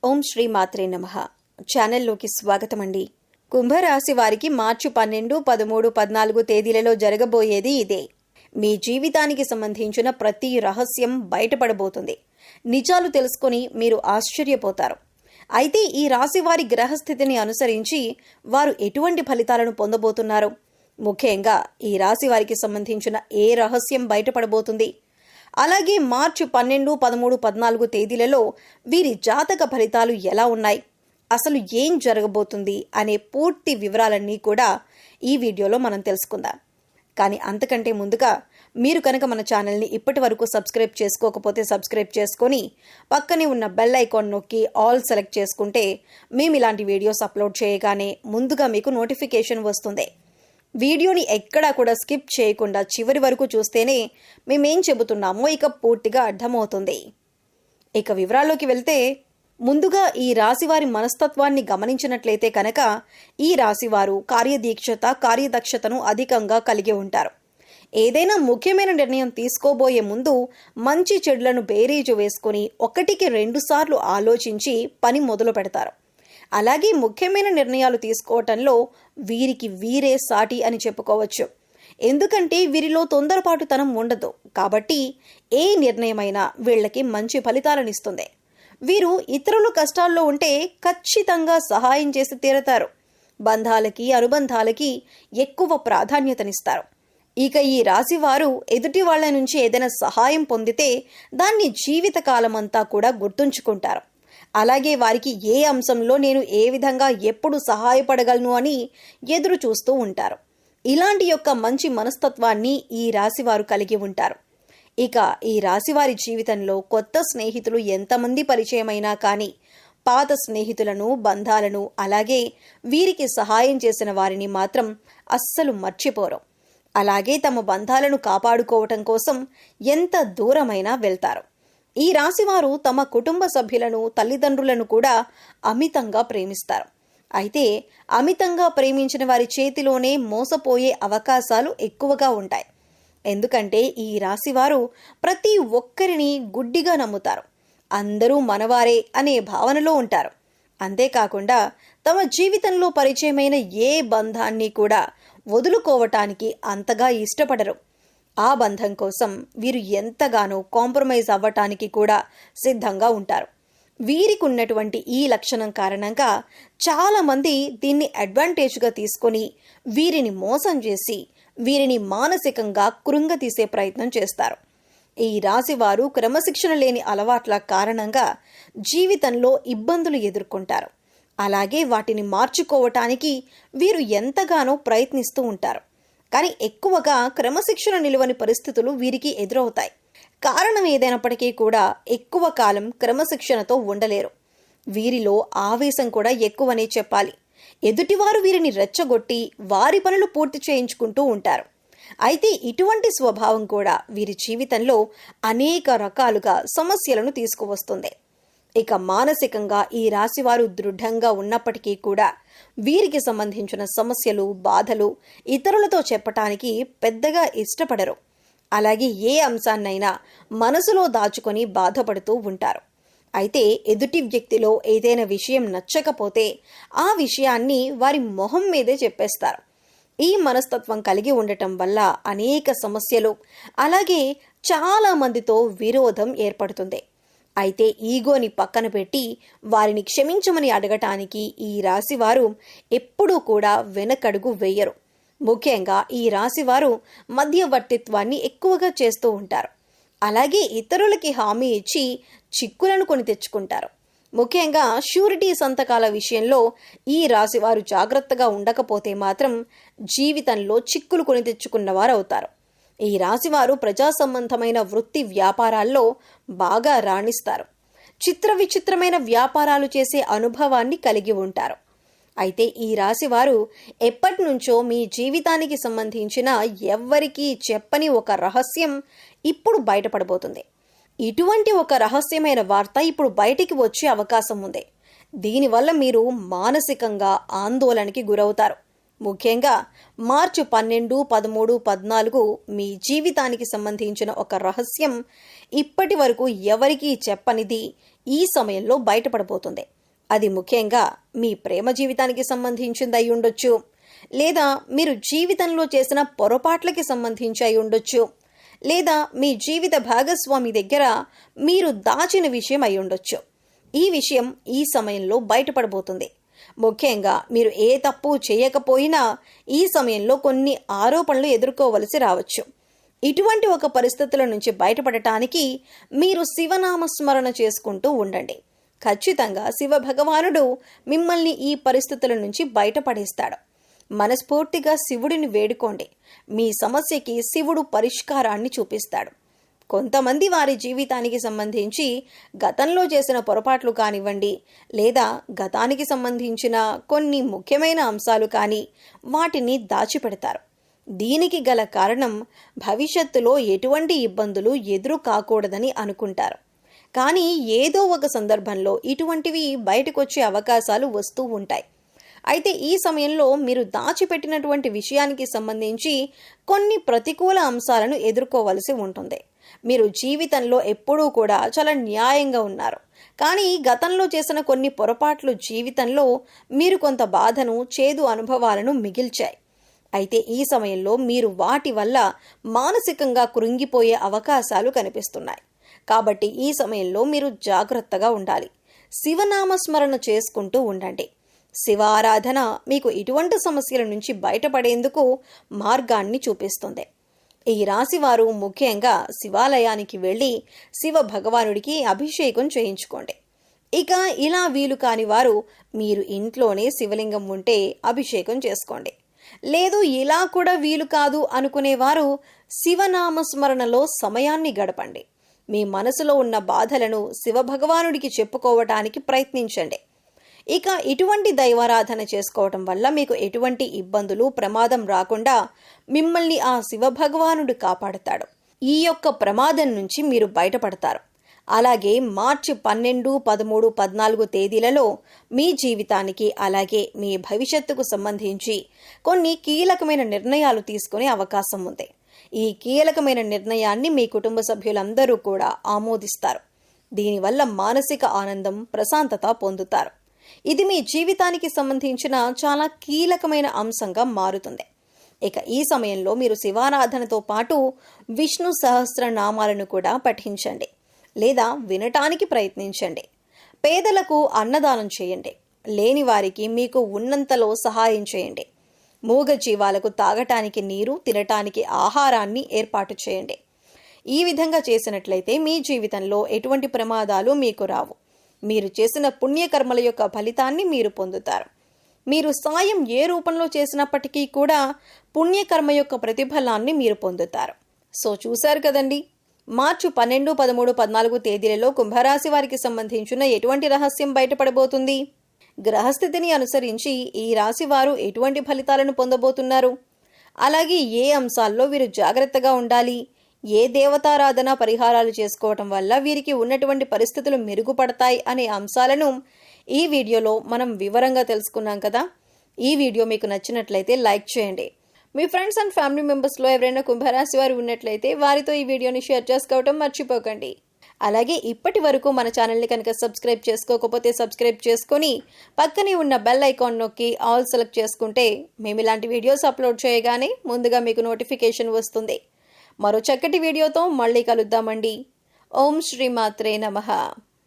ఓం శ్రీ మాత్రే నమః. ఛానల్లోకి స్వాగతం అండి. కుంభరాశి వారికి మార్చి 12, 13, 14 తేదీలలో జరగబోయేది ఇదే. మీ జీవితానికి సంబంధించిన ప్రతి రహస్యం బయటపడబోతుంది. నిజాలు తెలుసుకొని మీరు ఆశ్చర్యపోతారు. అయితే ఈ రాశి వారి గ్రహస్థితిని అనుసరించి వారు ఎటువంటి ఫలితాలను పొందబోతున్నారు? ముఖ్యంగా ఈ రాశి వారికి సంబంధించిన ఏ రహస్యం బయటపడబోతుంది? అలాగే మార్చి 12, 13, 14 తేదీలలో వీరి జాతక ఫలితాలు ఎలా ఉన్నాయి, అసలు ఏం జరగబోతుంది అనే పూర్తి వివరాలన్నీ కూడా ఈ వీడియోలో మనం తెలుసుకుందాం. కానీ అంతకంటే ముందుగా మీరు కనుక మన ఛానల్ని ఇప్పటి వరకు సబ్స్క్రైబ్ చేసుకోకపోతే సబ్స్క్రైబ్ చేసుకొని పక్కనే ఉన్న బెల్ ఐకాన్ నొక్కి ఆల్ సెలెక్ట్ చేసుకుంటే మేము ఇలాంటి వీడియోస్ అప్లోడ్ చేయగానే ముందుగా మీకు నోటిఫికేషన్ వస్తుంది. వీడియోని ఎక్కడా కూడా స్కిప్ చేయకుండా చివరి వరకు చూస్తేనే మేమేం చెబుతున్నామో ఇక పూర్తిగా అర్థమవుతుంది. ఇక వివరాల్లోకి వెళ్తే ముందుగా ఈ రాశివారి మనస్తత్వాన్ని గమనించినట్లయితే కనుక ఈ రాశివారు కార్యదీక్షత కార్యదక్షతను అధికంగా కలిగి ఉంటారు. ఏదైనా ముఖ్యమైన నిర్ణయం తీసుకోబోయే ముందు మంచి చెడులను బేరీజు వేసుకుని 1కి 2 సార్లు ఆలోచించి పని మొదలు పెడతారు. అలాగే ముఖ్యమైన నిర్ణయాలు తీసుకోవటంలో వీరికి వీరే సాటి అని చెప్పుకోవచ్చు. ఎందుకంటే వీరిలో తొందరపాటుతనం ఉండదు కాబట్టి ఏ నిర్ణయమైనా వీళ్ళకి మంచి ఫలితాలనిస్తుంది. వీరు ఇతరుల కష్టాల్లో ఉంటే ఖచ్చితంగా సహాయం చేసి తీరతారు. బంధాలకి అనుబంధాలకి ఎక్కువ ప్రాధాన్యతనిస్తారు. ఇక ఈ రాశి వారు ఎదుటి వాళ్ళ నుంచి ఏదైనా సహాయం పొందితే దాన్ని జీవితకాలమంతా కూడా గుర్తుంచుకుంటారు. అలాగే వారికి ఏ అంశంలో నేను ఏ విధంగా ఎప్పుడు సహాయపడగలను అని ఎదురు చూస్తూ ఉంటారు. ఇలాంటి యొక్క మంచి మనస్తత్వాన్ని ఈ రాశివారు కలిగి ఉంటారు. ఇక ఈ రాశివారి జీవితంలో కొత్త స్నేహితులు ఎంతమంది పరిచయమైనా కానీ పాత స్నేహితులను బంధాలను అలాగే వీరికి సహాయం చేసిన వారిని మాత్రం అస్సలు మర్చిపోరు. అలాగే తమ బంధాలను కాపాడుకోవటం కోసం ఎంత దూరమైనా వెళ్తారు. ఈ రాశివారు తమ కుటుంబ సభ్యులను తల్లిదండ్రులను కూడా అమితంగా ప్రేమిస్తారు. అయితే అమితంగా ప్రేమించిన వారి చేతిలోనే మోసపోయే అవకాశాలు ఎక్కువగా ఉంటాయి. ఎందుకంటే ఈ రాశివారు ప్రతి ఒక్కరిని గుడ్డిగా నమ్ముతారు. అందరూ మనవారే అనే భావనలో ఉంటారు. అంతేకాకుండా తమ జీవితంలో పరిచయమైన ఏ బంధాన్ని కూడా వదులుకోవటానికి అంతగా ఇష్టపడరు. ఆ బంధం కోసం వీరు ఎంతగానో కాంప్రమైజ్ అవ్వటానికి కూడా సిద్ధంగా ఉంటారు. వీరికి ఉన్నటువంటి ఈ లక్షణం కారణంగా చాలామంది దీన్ని అడ్వాంటేజ్గా తీసుకొని వీరిని మోసం చేసి వీరిని మానసికంగా కృంగతీసే ప్రయత్నం చేస్తారు. ఈ రాశివారు క్రమశిక్షణ లేని అలవాట్ల కారణంగా జీవితంలో ఇబ్బందులు ఎదుర్కొంటారు. అలాగే వాటిని మార్చుకోవటానికి వీరు ఎంతగానో ప్రయత్నిస్తూ ఉంటారు. కానీ ఎక్కువగా క్రమశిక్షణ నిలువని పరిస్థితులు వీరికి ఎదురవుతాయి. కారణం ఏదైనప్పటికీ కూడా ఎక్కువ కాలం క్రమశిక్షణతో ఉండలేరు. వీరిలో ఆవేశం కూడా ఎక్కువనే చెప్పాలి. ఎదుటివారు వీరిని రెచ్చగొట్టి వారి పనులు పూర్తి చేయించుకుంటూ ఉంటారు. అయితే ఇటువంటి స్వభావం కూడా వీరి జీవితంలో అనేక రకాలుగా సమస్యలను తీసుకువస్తుంది. ఇక మానసికంగా ఈ రాశివారు దృఢంగా ఉన్నప్పటికీ కూడా వీరికి సంబంధించిన సమస్యలు బాధలు ఇతరులతో చెప్పటానికి పెద్దగా ఇష్టపడరు. అలాగే ఏ అంశాన్నైనా మనసులో దాచుకొని బాధపడుతూ ఉంటారు. అయితే ఎదుటి వ్యక్తిలో ఏదైనా విషయం నచ్చకపోతే ఆ విషయాన్ని వారి మొహం మీదే చెప్పేస్తారు. ఈ మనస్తత్వం కలిగి ఉండటం వల్ల అనేక సమస్యలు అలాగే చాలా మందితో విరోధం ఏర్పడుతుంది. అయితే ఈగోని పక్కన పెట్టి వారిని క్షమించమని అడగటానికి ఈ రాశివారు ఎప్పుడూ కూడా వెనకడుగు వేయరు. ముఖ్యంగా ఈ రాశివారు మధ్యవర్తిత్వాన్ని ఎక్కువగా చేస్తూ ఉంటారు. అలాగే ఇతరులకి హామీ ఇచ్చి చిక్కులను కొని తెచ్చుకుంటారు. ముఖ్యంగా షూరిటీ సంతకాల విషయంలో ఈ రాశివారు జాగ్రత్తగా ఉండకపోతే మాత్రం జీవితంలో చిక్కులు కొని తెచ్చుకున్నవారు అవుతారు. ఈ రాశివారు ప్రజా సంబంధమైన వృత్తి వ్యాపారాల్లో బాగా రాణిస్తారు. చిత్ర విచిత్రమైన వ్యాపారాలు చేసే అనుభవాన్ని కలిగి ఉంటారు. అయితే ఈ రాశివారు ఎప్పటి నుంచో మీ జీవితానికి సంబంధించిన ఎవ్వరికీ చెప్పని ఒక రహస్యం ఇప్పుడు బయటపడబోతుంది. ఇటువంటి ఒక రహస్యమైన వార్త ఇప్పుడు బయటికి వచ్చే అవకాశం ఉంది. దీనివల్ల మీరు మానసికంగా ఆందోళనకి గురవుతారు. ముఖ్యంగా మార్చి 12, 13, 14 మీ జీవితానికి సంబంధించిన ఒక రహస్యం ఇప్పటి వరకు ఎవరికీ చెప్పనిది ఈ సమయంలో బయటపడబోతుంది. అది ముఖ్యంగా మీ ప్రేమ జీవితానికి సంబంధించింది అయి ఉండొచ్చు, లేదా మీరు జీవితంలో చేసిన పొరపాట్లకి సంబంధించి అయి ఉండొచ్చు, లేదా మీ జీవిత భాగస్వామి దగ్గర మీరు దాచిన విషయం అయి ఉండొచ్చు. ఈ విషయం ఈ సమయంలో బయటపడబోతుంది. ముఖ్యంగా మీరు ఏ తప్పు చేయకపోయినా ఈ సమయంలో కొన్ని ఆరోపణలు ఎదుర్కోవలసి రావచ్చు. ఇటువంటి ఒక పరిస్థితుల నుంచి బయటపడటానికి మీరు శివనామస్మరణ చేసుకుంటూ ఉండండి. ఖచ్చితంగా శివ భగవానుడు మిమ్మల్ని ఈ పరిస్థితుల నుంచి బయటపడేస్తాడు. మనస్ఫూర్తిగా శివుడిని వేడుకోండి. మీ సమస్యకి శివుడు పరిష్కారాన్ని చూపిస్తాడు. కొంతమంది వారి జీవితానికి సంబంధించి గతంలో చేసిన పొరపాట్లు కానివ్వండి, లేదా గతానికి సంబంధించిన కొన్ని ముఖ్యమైన అంశాలు కానీ వాటిని దాచిపెడతారు. దీనికి గల కారణం భవిష్యత్తులో ఎటువంటి ఇబ్బందులు ఎదురు కాకూడదని అనుకుంటారు. కానీ ఏదో ఒక సందర్భంలో ఇటువంటివి బయటకొచ్చే అవకాశాలు వస్తూ ఉంటాయి. అయితే ఈ సమయంలో మీరు దాచిపెట్టినటువంటి విషయానికి సంబంధించి కొన్ని ప్రతికూల అంశాలను ఎదుర్కోవలసి ఉంటుంది. మీరు జీవితంలో ఎప్పుడూ కూడా చాలా న్యాయంగా ఉన్నారు. కానీ గతంలో చేసిన కొన్ని పొరపాట్లు జీవితంలో మీరు కొంత బాధను, చేదు అనుభవాలను మిగిల్చాయి. అయితే ఈ సమయంలో మీరు వాటి వల్ల మానసికంగా కృంగిపోయే అవకాశాలు కనిపిస్తున్నాయి. కాబట్టి ఈ సమయంలో మీరు జాగ్రత్తగా ఉండాలి. శివనామస్మరణ చేసుకుంటూ ఉండండి. శివారాధన మీకు ఇటువంటి సమస్యల నుంచి బయటపడేందుకు మార్గాన్ని చూపిస్తుంది. ఈ రాశివారు ముఖ్యంగా శివాలయానికి వెళ్ళి శివ భగవానుడికి అభిషేకం చేయించుకోండి. ఇక ఇలా వీలు కాని వారు మీరు ఇంట్లోనే శివలింగం ఉంటే అభిషేకం చేసుకోండి. లేదు ఇలా కూడా వీలు కాదు అనుకునేవారు శివనామస్మరణలో సమయాన్ని గడపండి. మీ మనసులో ఉన్న బాధలను శివభగవానుడికి చెప్పుకోవటానికి ప్రయత్నించండి. ఇక ఇటువంటి దైవారాధన చేసుకోవటం వల్ల మీకు ఎటువంటి ఇబ్బందులు, ప్రమాదం రాకుండా మిమ్మల్ని ఆ శివభగవానుడు కాపాడుతాడు. ఈ యొక్క ప్రమాదం నుంచి మీరు బయటపడతారు. అలాగే మార్చి 12, 13, 14 తేదీలలో మీ జీవితానికి అలాగే మీ భవిష్యత్తుకు సంబంధించి కొన్ని కీలకమైన నిర్ణయాలు తీసుకునే అవకాశం ఉంది. ఈ కీలకమైన నిర్ణయాన్ని మీ కుటుంబ సభ్యులందరూ కూడా ఆమోదిస్తారు. దీనివల్ల మానసిక ఆనందం, ప్రశాంతత పొందుతారు. ఇది మీ జీవితానికి సంబంధించిన చాలా కీలకమైన అంశంగా మారుతుంది. ఇక ఈ సమయంలో మీరు శివారాధనతో పాటు విష్ణు సహస్రనామాలను కూడా పఠించండి, లేదా వినటానికి ప్రయత్నించండి. పేదలకు అన్నదానం చేయండి. లేని వారికి మీకు ఉన్నంతలో సహాయం చేయండి. మూగ జీవాలకు తాగటానికి నీరు, తినటానికి ఆహారాన్ని ఏర్పాటు చేయండి. ఈ విధంగా చేసినట్లయితే మీ జీవితంలో ఎటువంటి ప్రమాదాలు మీకు రావు. మీరు చేసిన పుణ్యకర్మల యొక్క ఫలితాన్ని మీరు పొందుతారు. మీరు సాయం ఏ రూపంలో చేసినప్పటికీ కూడా పుణ్యకర్మ యొక్క ప్రతిఫలాన్ని మీరు పొందుతారు. సో చూశారు కదండి, మార్చి 12, 13, 14 తేదీలలో కుంభరాశి వారికి సంబంధించిన ఎటువంటి రహస్యం బయటపడబోతుంది? గ్రహస్థితిని అనుసరించి ఈ రాశి వారు ఎటువంటి ఫలితాలను పొందబోతున్నారు? అలాగే ఏ అంశాల్లో వీరు జాగ్రత్తగా ఉండాలి? ఏ దేవతారాధన పరిహారాలు చేసుకోవటం వల్ల వీరికి ఉన్నటువంటి పరిస్థితులు మెరుగుపడతాయి అనే అంశాలను ఈ వీడియోలో మనం వివరంగా తెలుసుకున్నాం కదా. ఈ వీడియో మీకు నచ్చినట్లయితే లైక్ చేయండి. మీ ఫ్రెండ్స్ అండ్ ఫ్యామిలీ మెంబర్స్లో ఎవరైనా కుంభరాశి వారు ఉన్నట్లయితే వారితో ఈ వీడియోని షేర్ చేసుకోవటం మర్చిపోకండి. అలాగే ఇప్పటి వరకు మన ఛానల్ని కనుక సబ్స్క్రైబ్ చేసుకోకపోతే సబ్స్క్రైబ్ చేసుకొని పక్కనే ఉన్న బెల్ ఐకాన్ నొక్కి ఆల్ సెలెక్ట్ చేసుకుంటే మేము ఇలాంటి వీడియోస్ అప్లోడ్ చేయగానే ముందుగా మీకు నోటిఫికేషన్ వస్తుంది. మరో చక్కటి వీడియోతో మళ్ళీ కలుద్దామండి. ఓం శ్రీ మాత్రే నమః.